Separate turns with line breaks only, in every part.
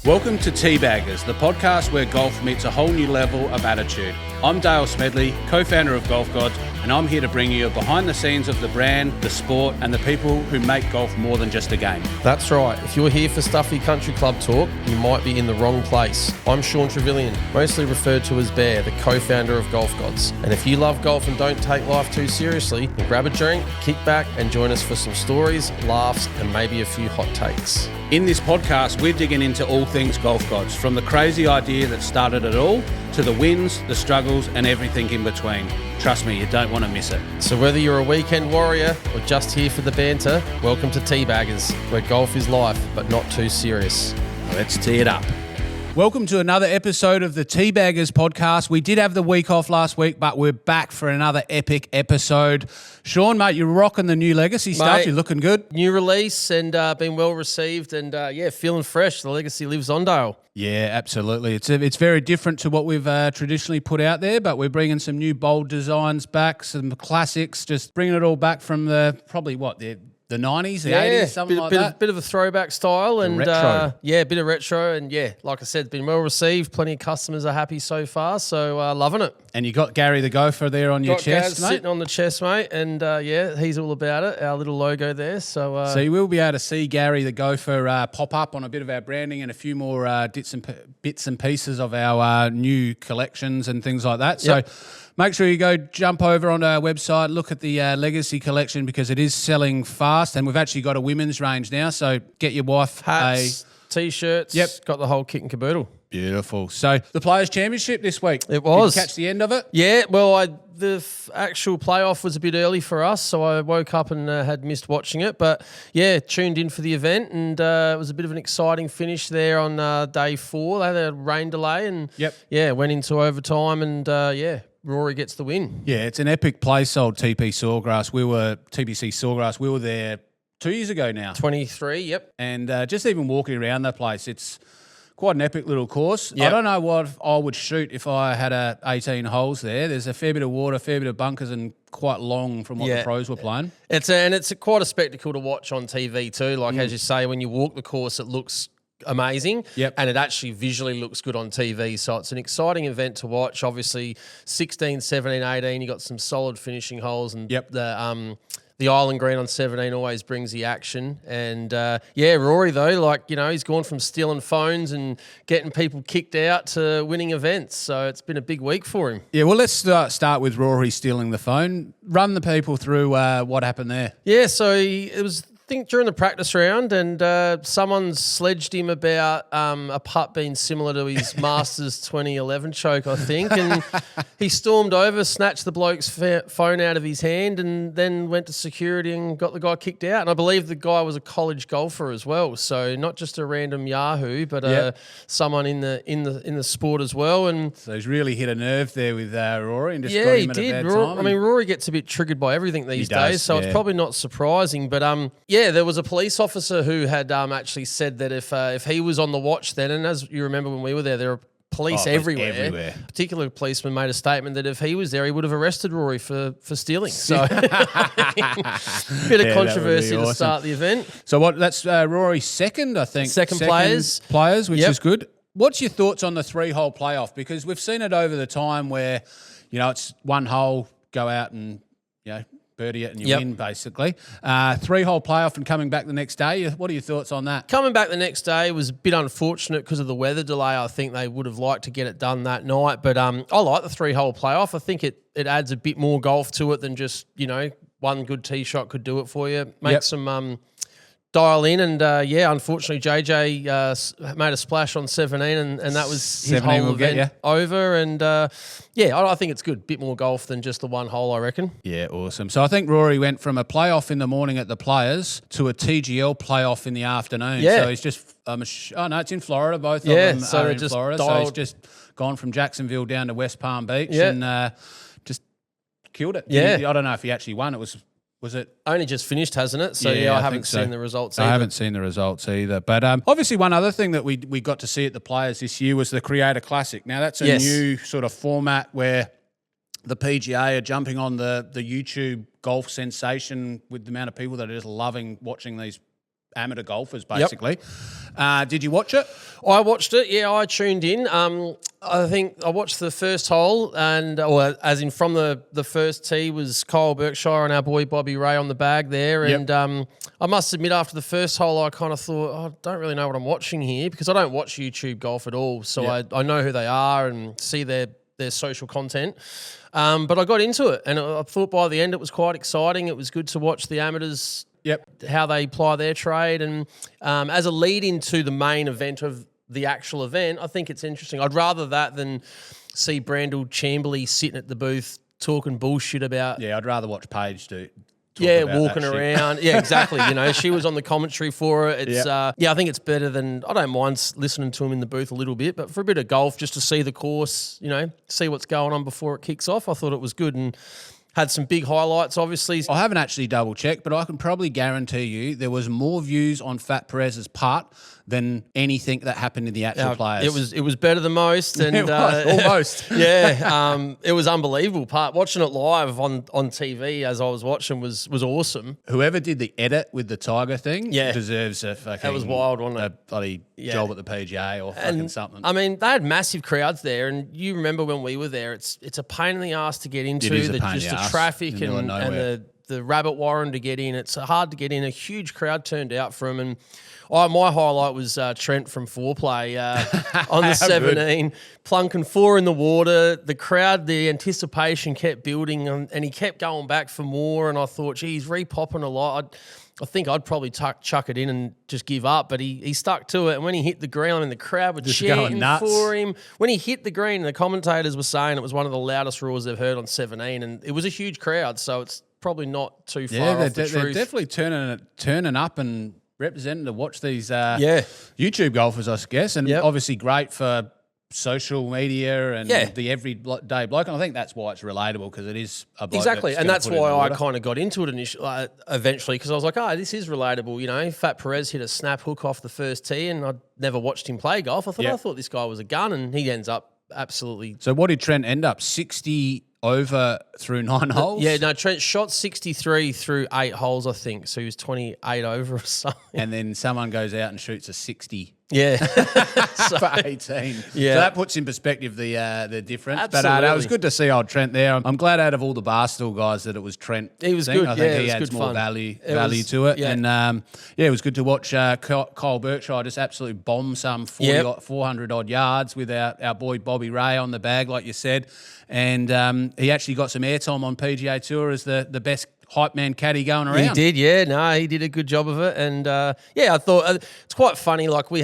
Welcome to Teabaggers, the podcast where golf meets a whole new level of attitude. I'm Dale Smedley, co-founder of Golf Gods, and I'm here to bring you behind the scenes of the brand, the sport, and the people who make golf more than just a game.
That's right. If you're here for stuffy country club talk, you might be in the wrong place. I'm Shaun Trevillian, mostly referred to as Bear, the co-founder of Golf Gods. And if you love golf and don't take life too seriously, then grab a drink, kick back, and join us for some stories, laughs, and maybe a few hot takes.
In this podcast, we're digging into all things Golf Gods, from the crazy idea that started it all to the wins, the struggles, and everything in between. Trust me, you don't want to miss it.
So whether you're a weekend warrior or just here for the banter, welcome to Teabaggers, where golf is life, but not too serious.
Let's tee it up. Welcome to another episode of the Teabaggers podcast. We did have the week off last week, but we're back for another epic episode. Shaun, mate, you're rocking the new Legacy stuff. You're looking good.
New release and been well received and, feeling fresh. The Legacy lives on, Dale.
Yeah, absolutely. It's very different to what we've traditionally put out there, but we're bringing some new bold designs back, some classics, just bringing it all back from the 90s, the 80s, something like that.
Bit of a throwback style and
retro.
A bit of retro and like I said, been well received. Plenty of customers are happy so far, so loving it.
And you got Gary the Gopher there on your chest, mate.
Sitting on the chest, mate, and he's all about it. Our little logo there, so
you will be able to see Gary the Gopher pop up on a bit of our branding and a few more bits and pieces of our new collections and things like that. So. Make sure you go jump over on our website, look at the Legacy collection because it is selling fast, and we've actually got a women's range now. So get your wife
hats, t-shirts. Yep, got the whole kit and caboodle.
Beautiful. So the Players' Championship this week.
It was.
Did you catch the end of it?
Yeah. Well, the actual playoff was a bit early for us, so I woke up and had missed watching it. But tuned in for the event, and it was a bit of an exciting finish there on day 4. They had a rain delay, and went into overtime, and Rory gets the win.
Yeah, it's an epic place, old TPC Sawgrass. We were there 2 years ago now.
23, yep.
And just even walking around that place, it's quite an epic little course.
Yep.
I don't know what I would shoot if I had 18 holes there. There's a fair bit of water, a fair bit of bunkers, and quite long from what the pros were playing.
It's quite a spectacle to watch on TV too. Like as you say, when you walk the course, it looks amazing, and it actually visually looks good on TV, so it's an exciting event to watch. Obviously 16, 17, 18, you got some solid finishing holes, and the island green on 17 always brings the action. And Rory though, he's gone from stealing phones and getting people kicked out to winning events, so it's been a big week for him.
Yeah, well, let's start with Rory stealing the phone. Run the people through what happened there.
Yeah, so it was, I think, during the practice round, and someone sledged him about a putt being similar to his Masters 2011 choke, I think, and he stormed over, snatched the bloke's phone out of his hand, and then went to security and got the guy kicked out. And I believe the guy was a college golfer as well, so not just a random Yahoo, but someone in the sport as well. And
so he's really hit a nerve there with Rory, and just got him at a bad time.
I mean, Rory gets a bit triggered by everything these days, so it's probably not surprising, but there was a police officer who had actually said that if he was on the watch then, and as you remember when we were there were police everywhere. Particular policeman made a statement that if he was there, he would have arrested Rory for stealing. So, bit of controversy to start the event.
So that's Rory's second, I think.
Second players,
which is good. What's your thoughts on the 3-hole playoff? Because we've seen it over the time where, it's one hole, go out and, birdie it and you win, basically. 3-hole playoff and coming back the next day. What are your thoughts on that?
Coming back the next day was a bit unfortunate because of the weather delay. I think they would have liked to get it done that night. But I like the 3-hole playoff. I think it adds a bit more golf to it than just, one good tee shot could do it for you. Make some dial in, and unfortunately JJ made a splash on 17, and that was his whole event over. And I think it's good. Bit more golf than just the one hole, I reckon. Yeah,
awesome. So I think Rory went from a playoff in the morning at the Players to a TGL playoff in the afternoon.
Yeah.
So he's just it's in Florida. Both of them are in Florida. So he's just gone from Jacksonville down to West Palm Beach and just killed it.
Yeah.
I don't know if he actually won. Was it
only just finished, hasn't it? So I haven't seen the results either.
I haven't seen the results either. But obviously one other thing that we got to see at the Players this year was the Creator Classic. Now that's a new sort of format where the PGA are jumping on the YouTube golf sensation with the amount of people that are just loving watching these amateur golfers, basically. Did you watch it?
I watched it. Yeah, I tuned in. I think I watched the first hole, and as in from the first tee was Kyle Berkshire and our boy Bobby Ray on the bag there. And I must admit, after the first hole, I kind of thought, I don't really know what I'm watching here, because I don't watch YouTube golf at all. So I know who they are and see their social content. But I got into it, and I thought by the end it was quite exciting. It was good to watch the amateurs, how they apply their trade. And as a lead into the main event of the actual event, I think it's interesting. I'd rather that than see Brandel Chamberlain sitting at the booth talking bullshit about...
Yeah, I'd rather watch Paige do...
walking around. Yeah, exactly. She was on the commentary for it. It's I think it's better than... I don't mind listening to him in the booth a little bit, but for a bit of golf, just to see the course, see what's going on before it kicks off, I thought it was good and had some big highlights, obviously.
I haven't actually double-checked, but I can probably guarantee you there was more views on Fat Perez's putt than anything that happened in the actual players.
It was better than most. And
it was, almost.
It was unbelievable part. Watching it live on TV as I was watching was awesome.
Whoever did the edit with the Tiger thing deserves a fucking...
That was wild, wasn't it?
A bloody job at the PGA or fucking something.
I mean, they had massive crowds there, and you remember when we were there, it's a pain in the ass to get into.
It is a pain in the ass.
The traffic and the rabbit warren to get in. It's hard to get in. A huge crowd turned out for him, and my highlight was Trent from Foreplay on the 17, plunking 4 in the water. The crowd, the anticipation kept building, and he kept going back for more. And I thought, geez, re-popping a lot. I think I'd probably chuck it in and just give up, but he stuck to it. And when he hit the green, the crowd were chanting for him. When he hit the green, the commentators were saying it was one of the loudest roars they've heard on 17, and it was a huge crowd, so it's probably not too far off the truth.
They're definitely turning up and representing to watch these YouTube golfers, I guess, and obviously great for social media and the everyday bloke, and I think that's why it's relatable, because it is a bloke
exactly, and that's why I kind of got into it initially, eventually, because I was like, this is relatable. Fat Perez hit a snap hook off the first tee, and I'd never watched him play golf. I thought this guy was a gun, and he ends up absolutely.
So what did Trent end up? 60 over through 9 holes?
Yeah, no, Trent shot 63 through 8 holes, I think. So he was 28 over or something.
And then someone goes out and shoots a 60.
Yeah.
For 18. Yeah. So that puts in perspective the difference.
Absolutely.
But it was good to see old Trent there. I'm glad out of all the Barstool guys that it was Trent.
He was good.
I think he adds more value to it. Yeah. And it was good to watch Kyle Berkshire just absolutely bomb some 400-odd yards with our boy Bobby Ray on the bag, like you said. And he actually got some airtime on PGA Tour as the best hype man caddy going around.
He did, yeah. No, he did a good job of it. And, I thought it's quite funny. Like, we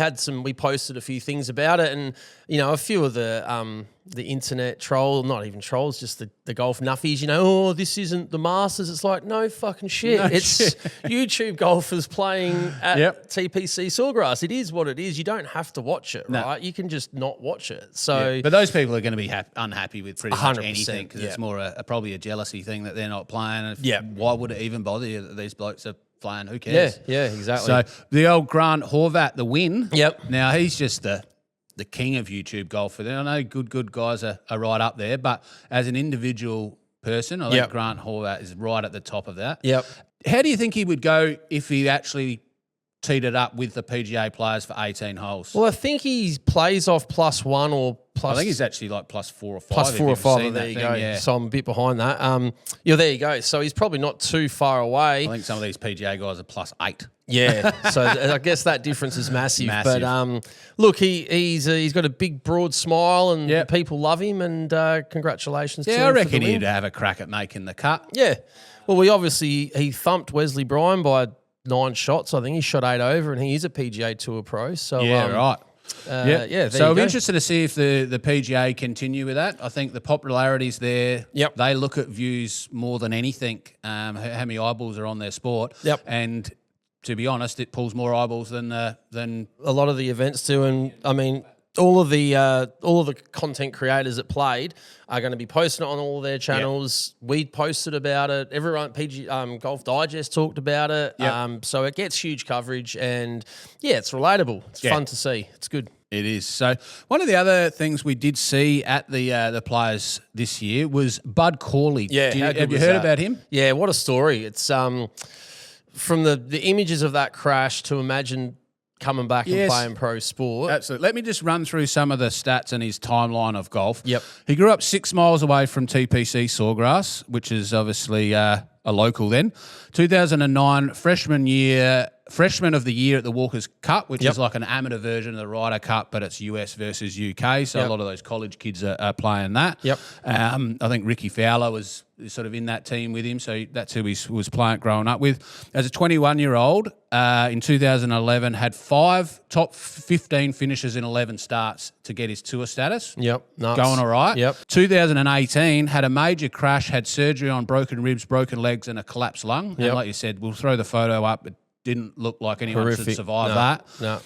posted a few things about it, and, a few of the internet not even trolls, just the golf nuffies, this isn't the Masters. It's like, no fucking shit. It's YouTube golfers playing at TPC Sawgrass. It is what it is. You don't have to watch it, right? You can just not watch it. So,
but those people are going to be unhappy with pretty much anything, because it's more probably a jealousy thing that they're not playing. Why would it even bother you that these blokes are playing? Who cares?
Yeah, exactly.
So the old Grant Horvat, the win.
Yep.
Now he's just the king of YouTube golf. I know good guys are right up there, but as an individual person, I think Grant Horvat is right at the top of that.
Yep.
How do you think he would go if he actually teed it up with the PGA players for 18 holes?
Well, I think he plays off +1 or plus.
I think he's actually like +4 or 5.
+4 or 5. There you go. Yeah. So I'm a bit behind that. There you go. So he's probably not too far away.
I think some of these PGA guys are +8.
Yeah. So I guess that difference is massive. But look, he's got a big broad smile, and people love him. And congratulations to him.
I reckon he'd have a crack at making the cut.
Yeah. Well, he thumped Wesley Bryan by 9 shots. I think he shot 8 over, and he is a PGA Tour pro. So
right.
So
I'm interested to see if the PGA continue with that. I think the popularity's there.
Yep.
They look at views more than anything. How many eyeballs are on their sport?
Yep.
And to be honest, it pulls more eyeballs than
a lot of the events do. And I mean, all of the content creators that played are going to be posting it on all their channels. Yep. We posted about it. Everyone, Golf Digest talked about it.
Yep.
So it gets huge coverage, and it's relatable. It's fun to see. It's good.
It is. So one of the other things we did see at the players this year was Bud Cauley.
Yeah,
have you heard about him?
Yeah, what a story. It's from the images of that crash to imagine coming back and playing pro sport.
Absolutely. Let me just run through some of the stats and his timeline of golf.
Yep.
He grew up 6 miles away from TPC Sawgrass, which is obviously a local then. 2009, freshman of the year at the Walkers Cup, which is like an amateur version of the Ryder Cup, but it's US versus UK. So a lot of those college kids are playing that.
Yep.
I think Ricky Fowler was sort of in that team with him, so that's who he was playing growing up with. As a 21-year-old, in 2011, had 5 top 15 finishes in 11 starts to get his tour status.
Yep, nice.
Going all right.
Yep.
2018, had a major crash, had surgery on broken ribs, broken legs, and a collapsed lung. And like you said, we'll throw the photo up. It didn't look like anyone should survive that.
No.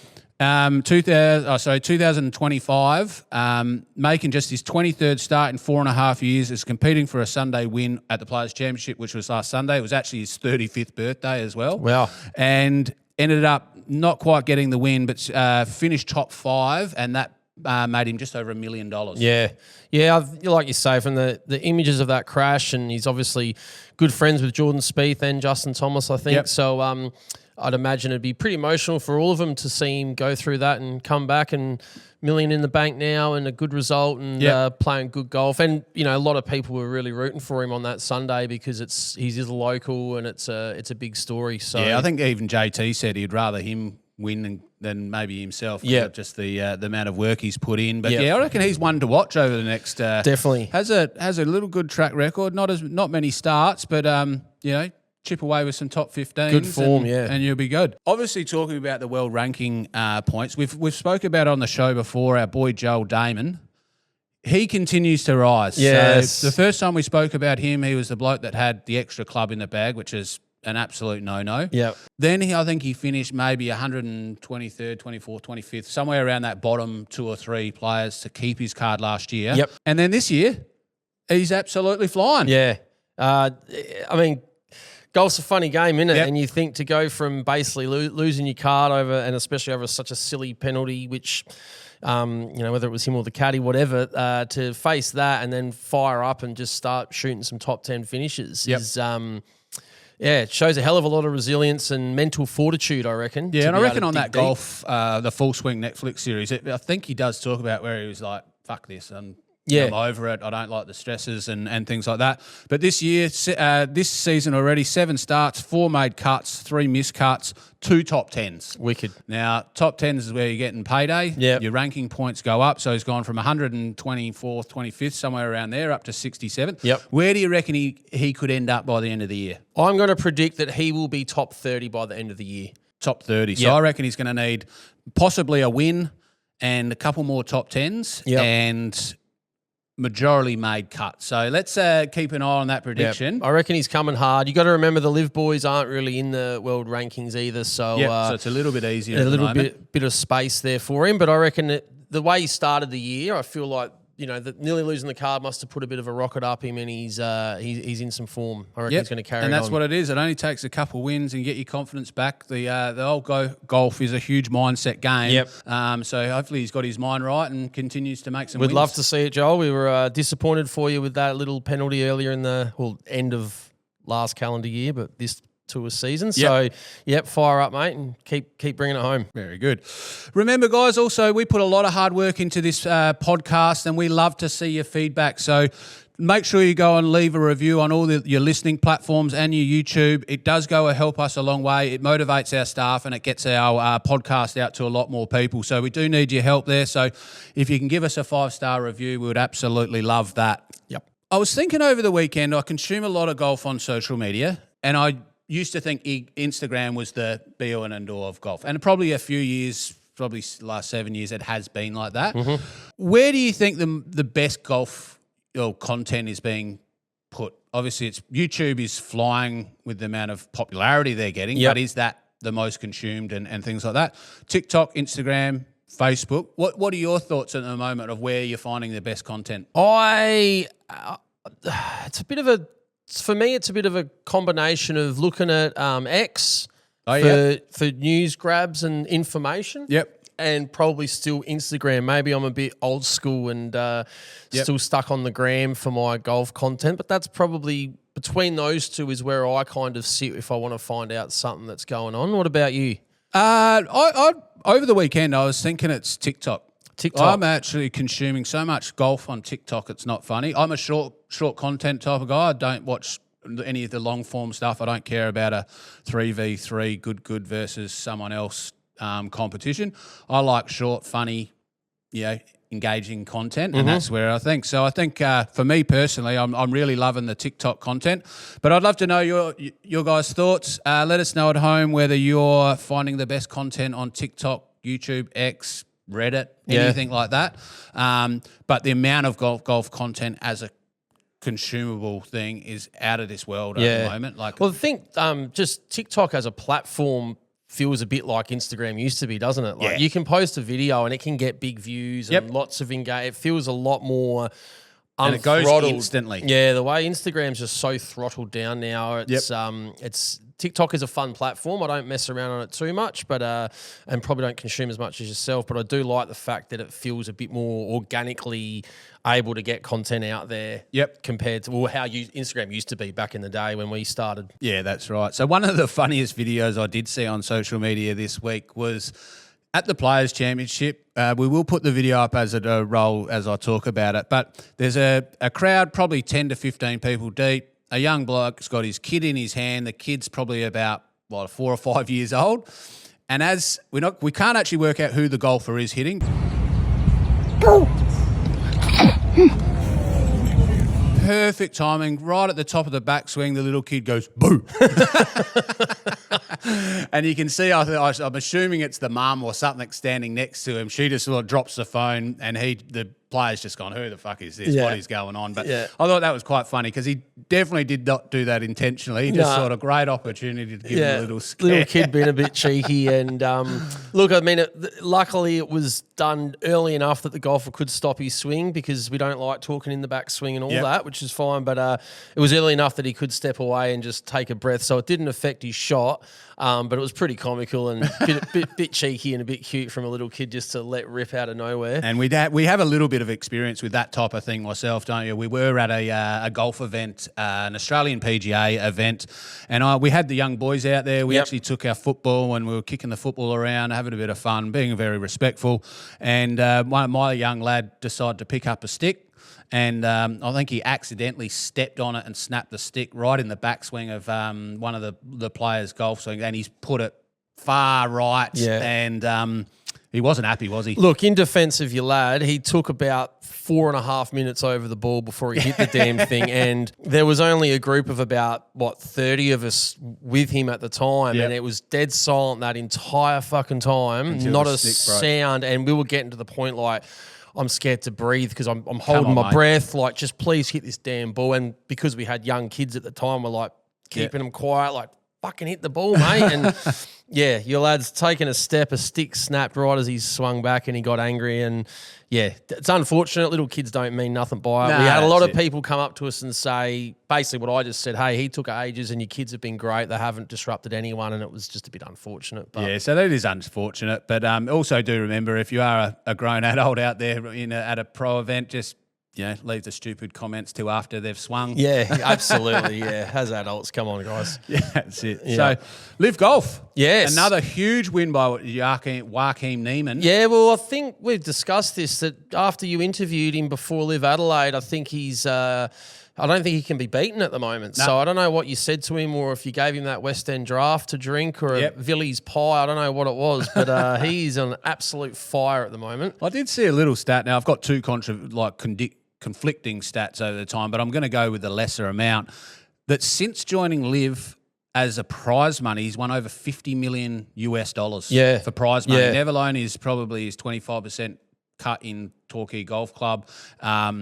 2025, making just his 23rd start in 4.5 years, is competing for a Sunday win at the Players' Championship, which was last Sunday. It was actually his 35th birthday as well.
Wow.
And ended up not quite getting the win, but finished top 5, and that made him just over $1 million.
Yeah. Like you say, from the images of that crash, and he's obviously good friends with Jordan Spieth and Justin Thomas, I think. Yep. So I'd imagine it'd be pretty emotional for all of them to see him go through that and come back and $1 million in the bank now and a good result and playing good golf. And, you know, a lot of people were really rooting for him on that Sunday because he's a local and it's a big story. So
yeah, I think even JT said he'd rather him win than maybe himself.
Yeah,
just the amount of work he's put in. But I reckon he's one to watch over the next.
Definitely
has a little good track record. Not many starts, but chip away with some top 15s.
Good form,
and you'll be good. Obviously, talking about the world ranking points, we've spoke about on the show before. Our boy Joel Dahmen, he continues to rise.
Yes.
So the first time we spoke about him, he was the bloke that had the extra club in the bag, which is an absolute no-no.
Yep.
Then I think he finished maybe 123rd, 24th, 25th, somewhere around that bottom 2 or 3 players to keep his card last year.
Yep.
And then this year, he's absolutely flying.
Yeah. I mean, golf's a funny game, isn't it?
Yep.
And you think to go from basically losing your card over, and especially over such a silly penalty, which, whether it was him or the caddy, whatever, to face that and then fire up and just start shooting some top 10 finishes is it shows a hell of a lot of resilience and mental fortitude, I reckon.
Yeah, and I reckon on that golf, the Full Swing Netflix series, I think he does talk about where he was like, fuck this, and I'm over it. I don't like the stresses and things like that. But this year, this season already, 7 starts, 4 made cuts, 3 missed cuts, 2 top 10s.
Wicked.
Now, top 10s is where you're getting payday.
Yep.
Your ranking points go up. So he's gone from 124th, 25th, somewhere around there, up to 67th.
Yep.
Where do you reckon he could end up by the end of the year?
I'm going to predict that he will be top 30 by the end of the year.
Top 30. So I reckon he's going to need possibly a win and a couple more top 10s and majority made cuts. So let's keep an eye on that prediction.
Yep. I reckon he's coming hard. You got to remember the LIV boys aren't really in the world rankings either, so
so it's a little bit easier.
A little bit of space there for him. But I reckon that the way he started the year, I feel like nearly losing the card must have put a bit of a rocket up him, and he's in some form. I reckon he's going to carry it on.
And that's what it is. It only takes a couple of wins and get your confidence back. The old golf is a huge mindset game.
Yep.
So hopefully he's got his mind right and continues to make some wins.
We'd love to see it, Joel. We were disappointed for you with that little penalty earlier in the end of last calendar year, but this tour season. So, fire up, mate, and keep bringing it home.
Very good. Remember, guys, also, we put a lot of hard work into this podcast, and we love to see your feedback. So make sure you go and leave a review on all your listening platforms and your YouTube. It does help us a long way. It motivates our staff, and it gets our podcast out to a lot more people. So we do need your help there. So if you can give us a 5-star review, we would absolutely love that.
Yep.
I was thinking over the weekend, I consume a lot of golf on social media, and I used to think Instagram was the be-all and end-all of golf. And probably a few years, probably last 7 years, it has been like that. Mm-hmm. Where do you think the best golf content is being put? Obviously, YouTube is flying with the amount of popularity they're getting, but is that the most consumed and things like that? TikTok, Instagram, Facebook. What are your thoughts at the moment of where you're finding the best content?
For me, it's a bit of a combination of looking at X for news grabs and information.
Yep.
and probably still Instagram. Maybe I'm a bit old school and still stuck on the gram for my golf content, but that's probably between those two is where I kind of sit if I want to find out something that's going on. What about you?
I over the weekend I was thinking it's TikTok.
TikTok.
I'm actually consuming so much golf on TikTok. It's not funny. I'm a short content type of guy. I don't watch any of the long form stuff. I don't care about a 3v3 good versus someone else competition. I like short, funny, engaging content, and that's where I think. So I think for me personally, I'm really loving the TikTok content. But I'd love to know your guys' thoughts. Let us know at home whether you're finding the best content on TikTok, YouTube, X, Reddit, anything like that. But the amount of golf content as a consumable thing is out of this world at the moment.
Well, I think just TikTok as a platform feels a bit like Instagram used to be, doesn't it? Like you can post a video and it can get big views and lots of engagement. It feels a lot more
and it goes instantly.
Yeah, the way Instagram's just so throttled down now. It's TikTok is a fun platform. I don't mess around on it too much, but and probably don't consume as much as yourself. But I do like the fact that it feels a bit more organically able to get content out there. Compared to how Instagram used to be back in the day when we started.
Yeah, that's right. So one of the funniest videos I did see on social media this week was at the Players' Championship. We will put the video up as a roll as I talk about it. But there's a crowd, probably 10 to 15 people deep. A young bloke's got his kid in his hand. The kid's probably about 4 or 5 years old. And as we can't actually work out who the golfer is hitting. Perfect timing, right at the top of the backswing, the little kid goes, boo. And you can see, I'm assuming it's the mum or something standing next to him. She just sort of drops the phone and the player's just gone, who the fuck is this? What is going on? But I thought that was quite funny because he definitely did not do that intentionally. Just sort of great opportunity to give him a little scare.
Little kid being a bit cheeky. And look, I mean, luckily it was done early enough that the golfer could stop his swing because we don't like talking in the backswing and all that, which is fine. But it was early enough that he could step away and just take a breath. So it didn't affect his shot. But it was pretty comical and bit cheeky and a bit cute from a little kid just to let rip out of nowhere.
And we have a little bit of experience with that type of thing myself, don't you? We were at a golf event, an Australian PGA event, and we had the young boys out there. We actually took our football and we were kicking the football around, having a bit of fun, being very respectful. And my young lad decided to pick up a stick. And I think he accidentally stepped on it and snapped the stick right in the backswing of one of the players' golf swing, and he's put it far right. And he wasn't happy, was he?
Look, in defence of your lad, he took about 4.5 minutes over the ball before he hit the damn thing, and there was only a group of about 30 of us with him at the time, and it was dead silent that entire fucking time, not a sound, and we were getting to the point like, I'm scared to breathe because I'm holding my breath. Like, just please hit this damn ball. And because we had young kids at the time, we're like keeping them quiet, like fucking hit the ball, mate. And your lad's taken a step, a stick snapped right as he swung back and he got angry. And it's unfortunate. Little kids don't mean nothing by it. We had a lot of people come up to us and say basically what I just said, hey, he took ages and your kids have been great. They haven't disrupted anyone, and it was just a bit unfortunate. But
so that is unfortunate. But also do remember, if you are a grown adult out there at a pro event, just leave the stupid comments till after they've swung.
Yeah, absolutely. As adults, come on, guys.
That's it. Yeah. So, LIV Golf.
Yes.
Another huge win by Joaquín Niemann.
Yeah, well, I think we've discussed this, that after you interviewed him before LIV Adelaide, I think he's I don't think he can be beaten at the moment. No. So I don't know what you said to him, or if you gave him that West End draft to drink, or a Villiers pie. I don't know what it was, but he's on absolute fire at the moment.
I did see a little stat. Now, I've got two conflicting stats over the time, but I'm going to go with the lesser amount. That since joining LIV as a prize money, he's won over $50 million for prize money. Never alone is probably his 25% cut in Torquay Golf Club,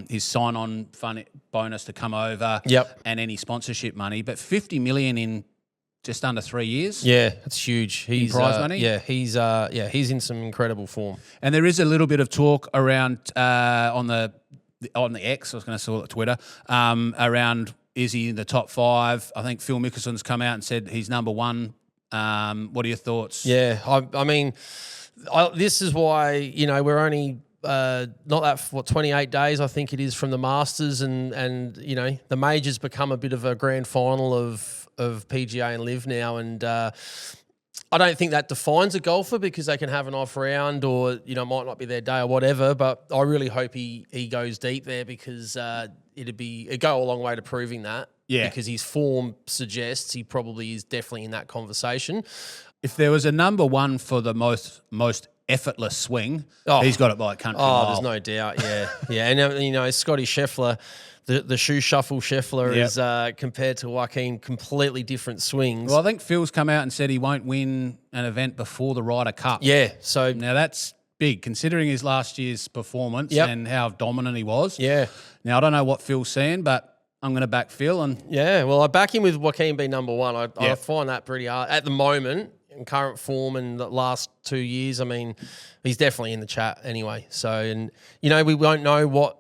his sign-on fund bonus to come over, and any sponsorship money. But $50 million in just under 3 years.
Yeah, that's huge. He's
prize money.
Yeah, he's in some incredible form.
And there is a little bit of talk around on the X, I was going to call it Twitter, around is he in the top 5? I think Phil Mickelson's come out and said he's number 1. What are your thoughts?
Yeah, I mean, This is why, we're only not that 28 days I think it is from the Masters, and the majors become a bit of a grand final of PGA and LIV now, and I don't think that defines a golfer because they can have an off round or it might not be their day or whatever, but I really hope he goes deep there because it'd go a long way to proving that.
Yeah,
because his form suggests he probably is definitely in that conversation.
If there was a number one for the most effortless swing, he's got it by a country mile.
There's no doubt. Yeah, and Scotty Scheffler, the shoe shuffle Scheffler is compared to Joaquín, completely different swings.
Well, I think Phil's come out and said he won't win an event before the Ryder Cup.
Yeah, so
now that's big considering his last year's performance and how dominant he was.
Yeah.
Now I don't know what Phil's saying, but I'm going to back Phil. And
well, I back him with Joaquín being number one. I find that pretty hard at the moment. In current form in the last 2 years, I mean, he's definitely in the chat anyway. So, and we won't know what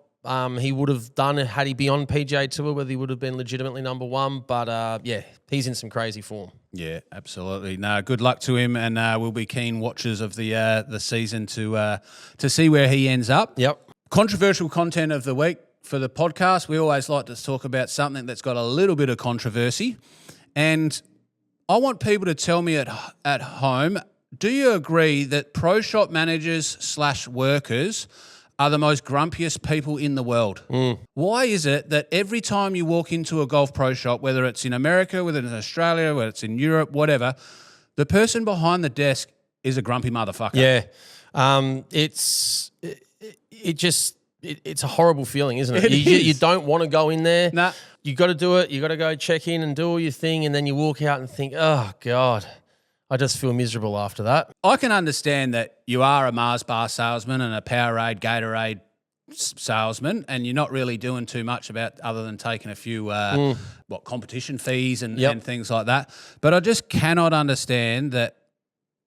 he would have done had he been on PGA Tour, whether he would have been legitimately number one. But he's in some crazy form.
Yeah, absolutely. No, good luck to him, and we'll be keen watchers of the season to see where he ends up.
Yep.
Controversial content of the week for the podcast. We always like to talk about something that's got a little bit of controversy, and I want people to tell me at home, do you agree that pro shop managers / workers are the most grumpiest people in the world? Why is it that every time you walk into a golf pro shop, whether it's in America, whether it's in Australia, whether it's in Europe, whatever, the person behind the desk is a grumpy motherfucker?
Yeah. It's a horrible feeling, isn't it? You don't want to go in there.
Nah.
You got to do it. You got to go check in and do all your thing, and then you walk out and think, oh, God, I just feel miserable after that.
I can understand that you are a Mars bar salesman and a Powerade, Gatorade salesman, and you're not really doing too much about other than taking a few competition fees and things like that. But I just cannot understand that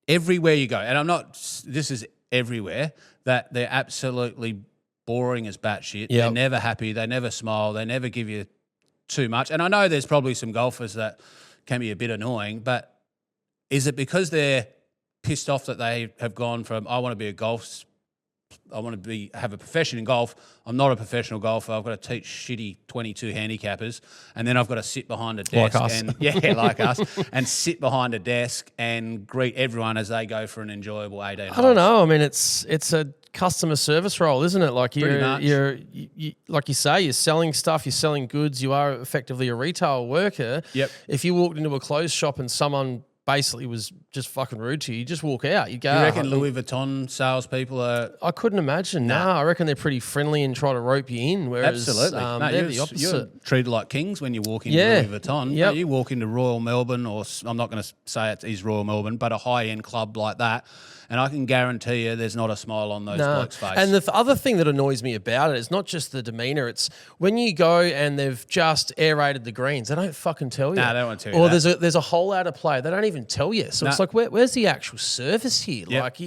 everywhere you go, and this is everywhere, that they're absolutely boring as batshit. They're never happy. They never smile. They never give you too much. And I know there's probably some golfers that can be a bit annoying, but is it because they're pissed off that they have gone from, I want to be have a profession in golf. I'm not a professional golfer. I've got to teach shitty 22 handicappers, and then I've got to sit behind a desk like us, and sit behind a desk and greet everyone as they go for an enjoyable 18 holes.
I don't know. I mean, it's a customer service role, isn't it? Like you're like you say, you're selling stuff, you're selling goods. You are effectively a retail worker.
Yep.
If you walked into a clothes shop and someone basically was just fucking rude to you, you just walk out. You go.
You reckon Louis Vuitton salespeople are?
I couldn't imagine. No, I reckon they're pretty friendly and try to rope you in. Whereas
absolutely,
they're the opposite.
You're treated like kings when you walk into Louis Vuitton.
Yep.
You walk into Royal Melbourne, or I'm not going to say it is Royal Melbourne, but a high end club like that. And I can guarantee you there's not a smile on those blokes' face.
And the other thing that annoys me about it is not just the demeanour, it's when you go and they've just aerated the greens, they don't fucking tell you.
No, they won't tell you.
Or there's a hole out of play, they don't even tell you. So it's like, where's the actual service here?
Yep.
Like,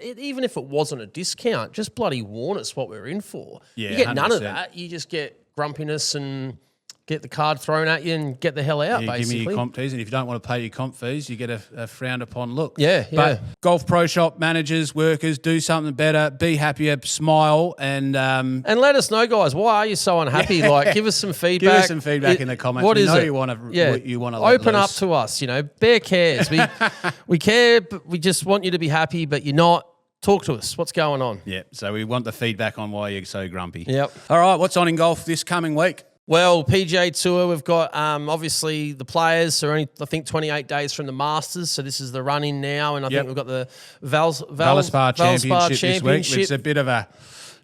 even if it wasn't a discount, just bloody warn us what we're in for.
Yeah,
you get
100%.
none of that. You just get grumpiness and get the card thrown at you and get the hell out, basically.
Give me your comp fees, and if you don't want to pay your comp fees, you get a frowned upon look.
Yeah.
But golf pro shop managers, workers, do something better, be happier, smile, and
let us know, guys. Why are you so unhappy? Like, give us some feedback.
Give us some feedback in the comments.
What
we
is
know
it?
you want to
open up to us. Bear cares. We care, but we just want you to be happy, but you're not. Talk to us. What's going on?
Yeah. So we want the feedback on why you're so grumpy.
Yep.
All right. What's on in golf this coming week?
Well, PGA Tour, we've got obviously the players are only, I think, 28 days from the Masters, so this is the run-in now, and I think we've got the
Valspar Championship this week. It's a bit of a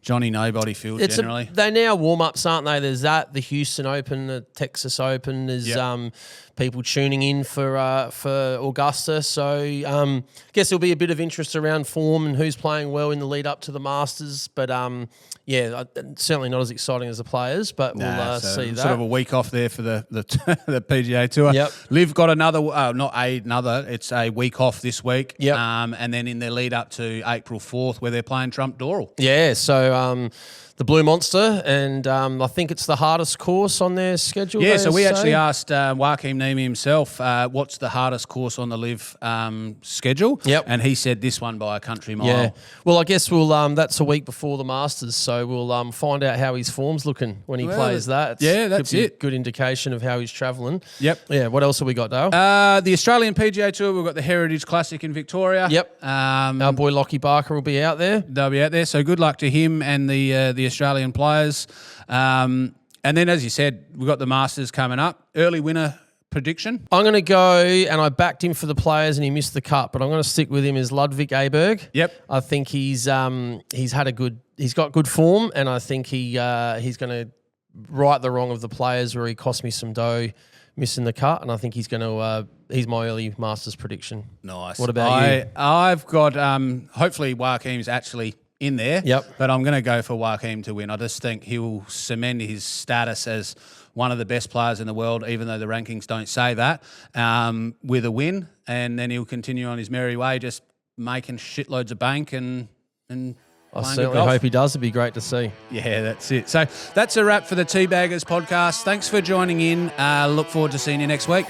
Johnny Nobody field generally.
They're now warm-ups, aren't they? There's that, the Houston Open, the Texas Open. There's people tuning in for Augusta. So I guess there'll be a bit of interest around form and who's playing well in the lead-up to the Masters, but certainly not as exciting as the players, but we'll see that.
Sort of a week off there for the PGA Tour.
Yep.
LIV got it's a week off this week.
Yep.
And then in their lead up to April 4th where they're playing Trump Doral.
Yeah, so the Blue Monster, and I think it's the hardest course on their schedule.
Yeah, so we actually asked Joaquín Niemann himself, what's the hardest course on the LIV schedule?
Yep.
And he said this one by a country mile.
Yeah. Well, I guess we'll that's a week before the Masters, so we'll find out how his form's looking when he plays that.
That's it.
A good indication of how he's travelling.
Yep.
Yeah, what else have we got, Dale?
The Australian PGA Tour, we've got the Heritage Classic in Victoria.
Yep. Our boy Lockie Barker will be out there.
They'll be out there, so good luck to him and the Australian players. And then, as you said, we've got the Masters coming up. Early winner prediction?
I'm going to go, and I backed him for the players and he missed the cut, but I'm going to stick with him as Ludwig Aberg.
Yep.
I think he's got good form, and I think he's going to right the wrong of the players where he cost me some dough missing the cut, and I think he's going to he's my early Masters prediction.
Nice.
What about you?
I've got hopefully Joaquim's actually in there.
Yep.
But I'm going to go for Joaquín to win. I just think he'll cement his status as one of the best players in the world, even though the rankings don't say that, with a win, and then he'll continue on his merry way, just making shitloads of bank and
I certainly hope he does. It'd be great to see.
Yeah, that's it. So that's a wrap for the Teabaggers podcast. Thanks for joining in. Look forward to seeing you next week.